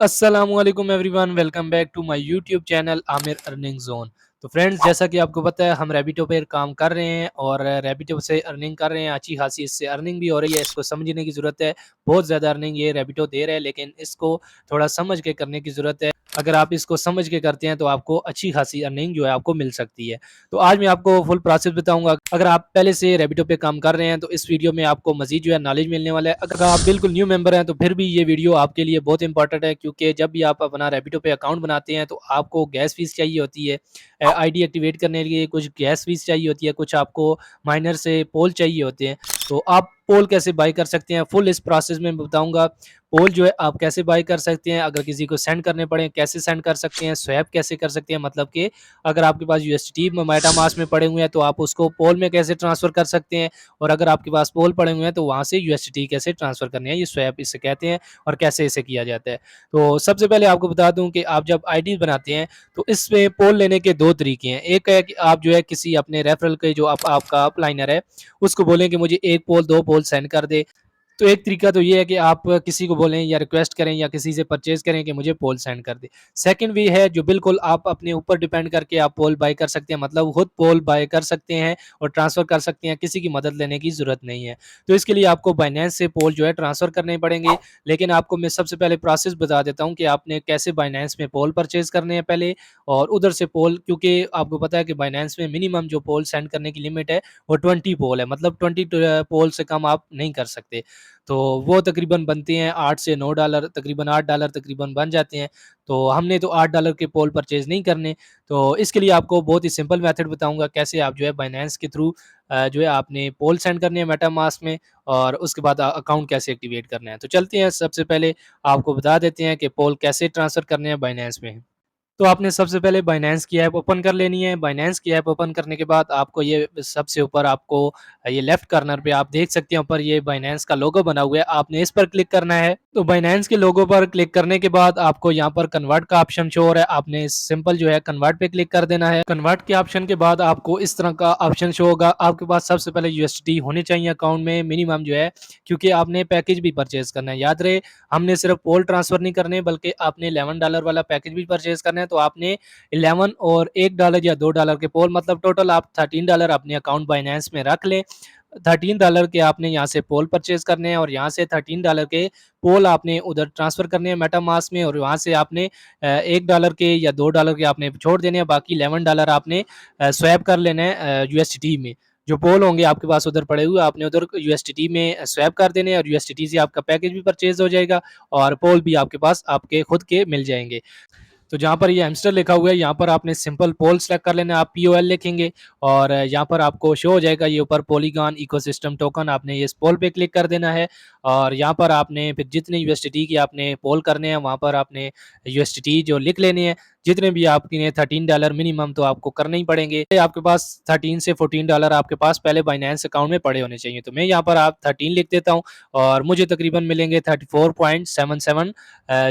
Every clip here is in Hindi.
अस्सलामुअलैकुम everyone, welcome back to my YouTube channel Aamir earning zone. तो फ्रेंड्स, जैसा कि आपको पता है हम रैबिटो पे काम कर रहे हैं और रैबिटो से अर्निंग कर रहे हैं। अच्छी खासी इससे अर्निंग भी हो रही है। इसको समझने की ज़रूरत है। बहुत ज़्यादा अर्निंग ये रैबिटो दे रहा है, लेकिन इसको थोड़ा समझ के करने की ज़रूरत है। अगर आप इसको समझ के करते हैं तो आपको अच्छी खासी अर्निंग जो है आपको मिल सकती है। तो आज मैं आपको फुल प्रोसेस बताऊंगा। अगर आप पहले से रैबिटो पे काम कर रहे हैं तो इस वीडियो में आपको मजीद जो है नॉलेज मिलने वाला है। अगर आप बिल्कुल न्यू मेंबर हैं तो फिर भी ये वीडियो आपके लिए बहुत इंपॉर्टेंट है, क्योंकि जब भी आप अपना रैबिटो पे अकाउंट बनाते हैं तो आपको गैस फीस चाहिए होती है। आईडी एक्टिवेट करने के लिए कुछ गैस फीस चाहिए होती है, कुछ आपको माइनर से पोल चाहिए होते हैं। तो आप पोल कैसे बाय कर सकते हैं, फुल इस प्रोसेस में बताऊंगा। पोल जो है आप कैसे बाय कर सकते हैं, अगर किसी को सेंड करने पड़े कैसे सेंड कर सकते हैं, स्वैप कैसे कर सकते हैं, मतलब कि अगर आपके पास यूएसटी मेटामास्क में पड़े हुए हैं तो आप उसको पोल में कैसे ट्रांसफर कर सकते हैं, और अगर आपके पास पोल पड़े हुए हैं तो वहां से यूएसटी कैसे ट्रांसफर करने हैं, ये स्वैप इसे कहते हैं और कैसे इसे किया जाता है। तो सबसे पहले आपको बता दूं कि आप जब आईडी बनाते हैं तो इसमें पोल लेने के दो तरीके हैं। एक है कि आप जो है किसी अपने रेफरल के जो आपका अपलाइनर है उसको बोलें कि मुझे एक पोल दो पोल सेंड कर दे। तो एक तरीका तो ये है कि आप किसी को बोलें या रिक्वेस्ट करें या किसी से परचेज़ करें कि मुझे पोल सेंड कर दे। सेकंड वे है जो बिल्कुल आप अपने ऊपर डिपेंड करके आप पोल बाय कर सकते हैं, मतलब खुद पोल बाय कर सकते हैं और ट्रांसफ़र कर सकते हैं, किसी की मदद लेने की ज़रूरत नहीं है। तो इसके लिए आपको बायनेंस से पोल जो है ट्रांसफ़र करने पड़ेंगे। लेकिन आपको मैं सबसे पहले प्रोसेस बता देता हूँ कि आपने कैसे बायनेंस में पोल परचेज़ करने हैं पहले, और उधर से पोल, क्योंकि आपको पता है कि बायनेंस में मिनिमम जो पोल सेंड करने की लिमिट है वो 20 पोल है, मतलब 20 पोल से कम आप नहीं कर सकते। तो वो तकरीबन बनते हैं $8 से $9, तकरीबन $8 तकरीबन बन जाते हैं। तो हमने तो $8 के पोल परचेज़ नहीं करने। तो इसके लिए आपको बहुत ही सिंपल मेथड बताऊँगा कैसे आप जो है बाइनेंस के थ्रू जो है आपने पोल सेंड करने हैं मेटामास्क में, और उसके बाद अकाउंट कैसे एक्टिवेट करना है। तो चलते हैं, सबसे पहले आपको बता देते हैं कि पोल कैसे ट्रांसफ़र करने हैं बाइनेंस में। तो आपने सबसे पहले बाइनेंस की ऐप ओपन कर लेनी है। बाइनेंस की ऐप ओपन करने के बाद आपको ये सबसे ऊपर आपको ये लेफ्ट कॉर्नर पे आप देख सकते हैं, ऊपर ये बाइनेंस का लोगो बना हुआ है, आपने इस पर क्लिक करना है। तो बाइनेंस के लोगो पर क्लिक करने के बाद आपको यहाँ पर कन्वर्ट का ऑप्शन शो हो रहा है, आपने सिंपल जो है कन्वर्ट पे क्लिक कर देना है। कन्वर्ट के ऑप्शन के बाद आपको इस तरह का ऑप्शन शो होगा। आपके पास सबसे पहले यूएसडी होने चाहिए अकाउंट में मिनिमम जो है, क्योंकि आपने पैकेज भी परचेज करना है। याद रहे, हमने सिर्फ पोल ट्रांसफर नहीं करने बल्कि आपने $11 वाला पैकेज भी परचेज करना है। तो आपने 11 और $1 या $2 के पोल, मतलब टोटल आप $13 अपने अकाउंट बाइनेंस में रख लें। $13 के आपने यहाँ से पोल परचेज करने हैं और यहाँ से $13 के पोल आपने उधर ट्रांसफर करने हैं मेटामास्क में, और वहाँ से आपने $1 के या $2 के आपने छोड़ देने हैं, बाकी $11 आपने स्वैप कर लेना है यूएसडी में। जो पोल होंगे आपके पास उधर पड़े हुए आपने उधर यूएसडी में स्वैप कर देने हैं, और यूएसडी से आपका पैकेज भी परचेज हो जाएगा और पोल भी आपके पास आपके खुद के मिल जाएंगे। तो जहाँ पर ये हैमस्टर लिखा हुआ है यहाँ पर आपने सिंपल पोल सेलेक्ट कर लेना है, आप पीओएल लिखेंगे और यहाँ पर आपको शो हो जाएगा ये ऊपर पॉलीगॉन इकोसिस्टम टोकन, आपने ये इस पोल पे क्लिक कर देना है। और यहाँ पर आपने फिर जितने यूएसडीटी की आपने पोल करने हैं वहाँ पर आपने यूएसडीटी जो लिख लेने हैं, जितने भी आपके $13 मिनिमम तो आपको करने ही पड़ेंगे। आपके पास 13 से $14 आपके पास पहले बाइनेंस अकाउंट में पड़े होने चाहिए। तो मैं यहाँ पर आप 13 लिख देता हूँ और मुझे तकरीबन मिलेंगे 34.77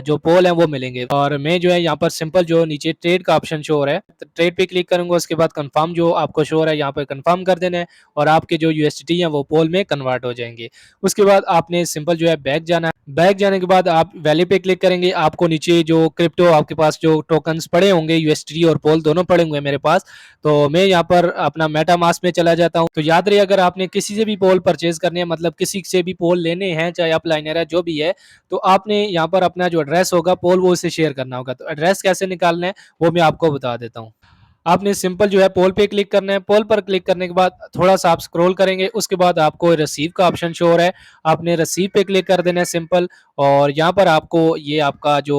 जो पोल हैं वो मिलेंगे। और मैं जो है यहाँ पर सिंपल जो नीचे ट्रेड का ऑप्शन शो हो रहा है, तो ट्रेड पे क्लिक करूंगा, उसके बाद कंफर्म जो आपको शो हो रहा है यहाँ पर कंफर्म कर देना है और आपके जो यूएसडीटी हैं वो पोल में कन्वर्ट हो जाएंगे। उसके बाद आपने सिंपल जो है बैक जाना है। बैक जाने के बाद आप वैल्यू पे क्लिक करेंगे, आपको नीचे जो क्रिप्टो आपके पास जो टोकन्स पड़े होंगे यूएसडीटी और पोल दोनों पड़े हुए हैं मेरे पास, तो मैं यहाँ पर अपना मेटामास्क में चला जाता हूँ। तो याद रहे, अगर आपने किसी से भी पोल परचेज करने हैं, मतलब किसी से भी पोल लेने हैं, चाहे अपलाइनर है जो भी है, तो आपने यहाँ पर अपना जो एड्रेस होगा पोल वो उसे शेयर करना होगा। तो एड्रेस कैसे निकालना है वो मैं आपको बता देता हूँ। आपने सिंपल जो है पोल पे क्लिक करना है। पोल पर क्लिक करने के बाद थोड़ा सा आप स्क्रॉल करेंगे, उसके बाद आपको रिसीव का ऑप्शन शो हो रहा है, आपने रिसीव पे क्लिक कर देना है सिंपल। और यहाँ पर आपको ये आपका जो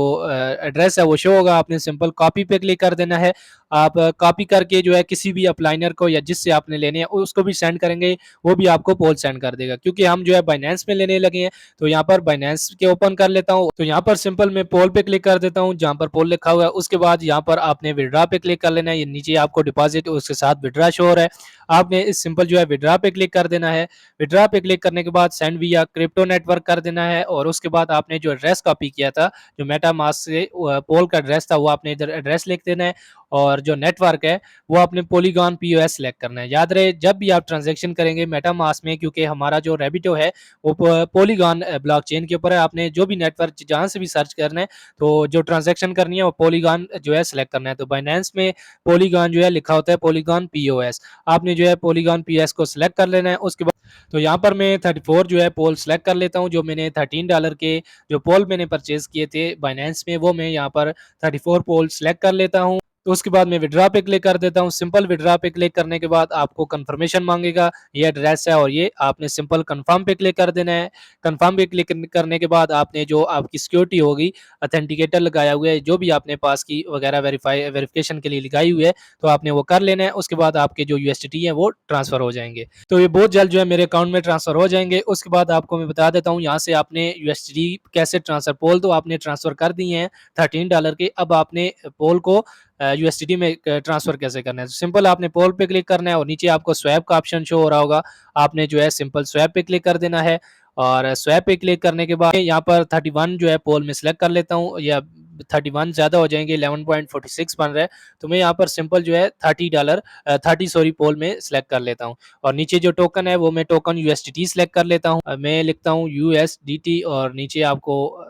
एड्रेस है वो शो होगा, आपने सिंपल कॉपी पे क्लिक कर देना है। आप कॉपी करके जो है किसी भी अपलाइनर को या जिससे आपने लेने हैं उसको भी सेंड करेंगे, वो भी आपको पोल सेंड कर देगा। क्योंकि हम जो है बाइनेंस में लेने लगे हैं तो यहाँ पर बाइनेंस के ओपन कर लेता हूँ। तो यहाँ पर सिंपल मैं पोल पे क्लिक कर देता हूँ जहाँ पर पोल लिखा हुआ है। उसके बाद यहाँ पर आपने विड्रा पे क्लिक कर लेना है, ये नीचे आपको डिपॉजिट उसके साथ विड्रा शो हो रहा है, आपने इस सिंपल जो है विड्रा पे क्लिक कर देना है। विड्रा पे क्लिक करने के बाद सेंड विया क्रिप्टो नेटवर्क कर देना है, और उसके बाद आपने जो एड्रेस कॉपी किया था जो मेटा मास्क से पोल का एड्रेस था वो आपने इधर एड्रेस लिख देना है। और जो नेटवर्क है वो आपने पॉलीगॉन पीओएस सेलेक्ट करना है। याद रहे जब भी आप ट्रांज़ैक्शन करेंगे मेटामास्क में, क्योंकि हमारा जो रैबिटो है वो पॉलीगॉन ब्लॉकचेन के ऊपर है, आपने जो भी नेटवर्क जहाँ से भी सर्च करना है तो जो ट्रांज़ैक्शन करनी है वो पॉलीगॉन जो है सेलेक्ट करना है। तो बाइनेंस में पॉलीगॉन जो है लिखा होता है पॉलीगॉन पीओएस, आपने जो है पॉलीगॉन पीओएस को सिलेक्ट कर लेना है। उसके बाद तो यहाँ पर मैं 34 जो है पोल सेलेक्ट कर लेता हूँ। जो मैंने $13 के जो पोल मैंने परचेज़ किए थे बाइनेंस में, वो मैं यहाँ पर 34 पोल सेलेक्ट कर लेता हूँ। तो उसके बाद मैं विथड्रॉ पे क्लिक कर देता हूँ। सिंपल विथड्रॉ पे क्लिक करने के बाद आपको कन्फर्मेशन माँगेगा, ये एड्रेस है और ये आपने सिंपल कन्फर्म पे क्लिक कर देना है। कन्फर्म पे क्लिक करने के बाद आपने जो आपकी सिक्योरिटी होगी, ऑथेंटिकेटर लगाया हुआ है, जो भी आपने पास की वगैरह वेरिफिकेशन के लिए लगाई हुई है, तो आपने वो कर लेना है। उसके बाद आपके जो यूएसडीटी है वो ट्रांसफ़र हो जाएँगे। तो ये बहुत जल्द जो है मेरे अकाउंट में ट्रांसफ़र हो जाएँगे। उसके बाद आपको मैं बता देता हूँ यहाँ से आपने यूएसडीटी कैसे ट्रांसफ़र, पोल तो आपने ट्रांसफ़र कर दिए हैं $13 के, अब आपने पोल को यूएसडीटी में ट्रांसफ़र कैसे करना है। सिंपल आपने पोल पे क्लिक करना है और नीचे आपको स्वैप का ऑप्शन शो हो रहा होगा, आपने जो है सिंपल स्वैप पे क्लिक कर देना है। और स्वैप पे क्लिक करने के बाद यहाँ पर 31 जो है पोल में सिलेक्ट कर लेता हूँ, या 31 ज़्यादा हो जाएँगे, 11.46 बन रहा है, तो मैं यहाँ पर सिंपल जो है $30 सॉरी पोल में सिलेक्ट कर लेता हूँ। और नीचे जो टोकन है वो मैं टोकन यूएसडीटी सिलेक्ट कर लेता हूँ। मैं लिखता हूँ यूएसडीटी और नीचे आपको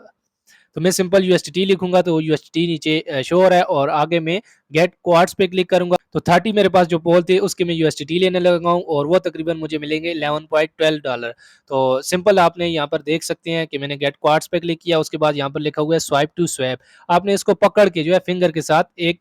तो मैं सिंपल यूएसडीटी लिखूँगा तो यूएसडीटी नीचे शो हो रहा है और आगे मैं गेट क्वार्ट्स पे क्लिक करूँगा तो 30 मेरे पास जो पोल थे उसके मैं यूएसडीटी लेने लगा हूँ और वो तकरीबन मुझे मिलेंगे $11.12। तो सिंपल आपने यहाँ पर देख सकते हैं कि मैंने गेट क्वार्ट्स पे क्लिक किया, उसके बाद यहाँ पर लिखा हुआ है स्वाइप टू स्वैप। आपने इसको पकड़ के जो है फिंगर के साथ एक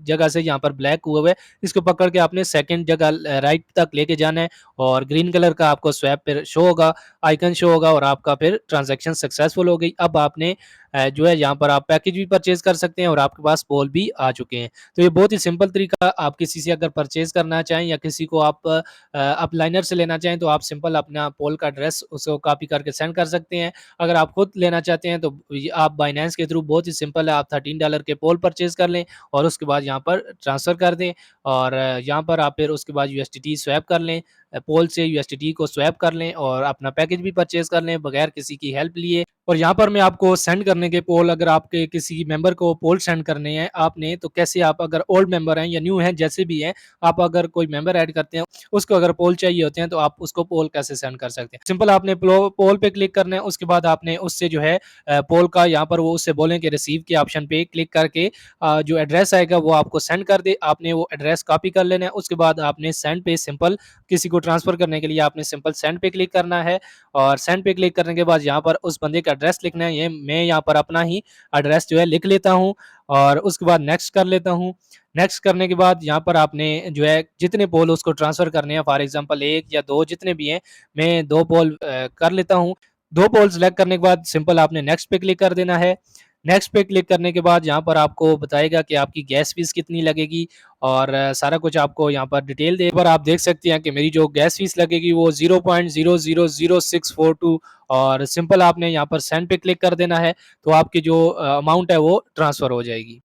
जगह से यहाँ पर ब्लैक हुआ हुआ है, इसको पकड़ के आपने सेकंड जगह राइट तक लेके जाना है और ग्रीन कलर का आपको स्वैप पे शो होगा, आइकन शो होगा और आपका फिर ट्रांजैक्शन सक्सेसफुल हो गई। अब आपने जो है यहाँ पर आप पैकेज भी परचेज़ कर सकते हैं और आपके पास पोल भी आ चुके हैं। तो ये बहुत ही सिंपल तरीका, आप किसी से अगर परचेज़ करना चाहें या किसी को आप अपलाइनर से लेना चाहें तो आप सिंपल अपना पोल का एड्रेस उसको कॉपी करके सेंड कर सकते हैं। अगर आप खुद लेना चाहते हैं तो ये आप बाइनेंस के थ्रू बहुत ही सिंपल है, आप $13 के पोल परचेज़ कर लें और उसके बाद यहाँ पर ट्रांसफ़र कर दें और यहाँ पर आप फिर उसके बाद यूएसडीटी स्वैप कर लें, पोल से यूएसडीटी को स्वैप कर लें और अपना पैकेज भी परचेज़ कर लें बगैर किसी की हेल्प लिए। और यहाँ पर मैं आपको सेंड करने के पोल, अगर आपके किसी मेंबर को पोल सेंड करने हैं आपने, तो कैसे आप अगर ओल्ड मेंबर हैं या न्यू हैं जैसे भी हैं, आप अगर कोई मेंबर ऐड करते हैं, उसको अगर पोल चाहिए होते हैं तो आप उसको पोल कैसे सेंड कर सकते हैं। सिंपल आपने पोल पे क्लिक करना है, उसके बाद आपने उससे जो है पोल का यहाँ पर वो उससे बोलें कि रिसीव के ऑप्शन पे क्लिक करके जो एड्रेस आएगा वो आपको सेंड कर दे, आपने वो एड्रेस कॉपी कर लेना है। उसके बाद आपने सेंड पे सिंपल किसी को ट्रांसफ़र करने के लिए आपने सिंपल सेंड पे क्लिक करना है और सेंड पे क्लिक करने के बाद यहाँ पर उस बंदे का एड्रेस लिखना है। ये मैं यहाँ पर अपना ही एड्रेस जो है लिख लेता हूँ और उसके बाद नेक्स्ट कर लेता हूँ। नेक्स्ट करने के बाद यहाँ पर आपने जो है जितने पोल उसको ट्रांसफ़र करने हैं, फॉर एग्ज़ाम्पल 1 या 2 जितने भी हैं, मैं 2 पोल कर लेता हूँ। 2 पोल सेलेक्ट करने के बाद सिंपल आपने नेक्स्ट पे क्लिक कर देना है। नेक्स्ट पे क्लिक करने के बाद यहाँ पर आपको बताएगा कि आपकी गैस फीस कितनी लगेगी और सारा कुछ आपको यहाँ पर डिटेल दे पर आप देख सकते हैं कि मेरी जो गैस फीस लगेगी वो 0.000642 और सिंपल आपने यहाँ पर सेंड पे क्लिक कर देना है, तो आपकी जो अमाउंट है वो ट्रांसफ़र हो जाएगी।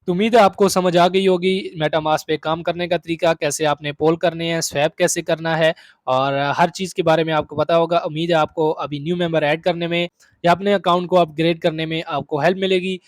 तो उम्मीद है आपको समझ आ गई होगी मेटामास्क पे काम करने का तरीका, कैसे आपने पोल करने हैं, स्वैप कैसे करना है और हर चीज़ के बारे में आपको पता होगा। उम्मीद है आपको अभी न्यू मेंबर ऐड करने में या अपने अकाउंट को अपग्रेड करने में आपको हेल्प मिलेगी।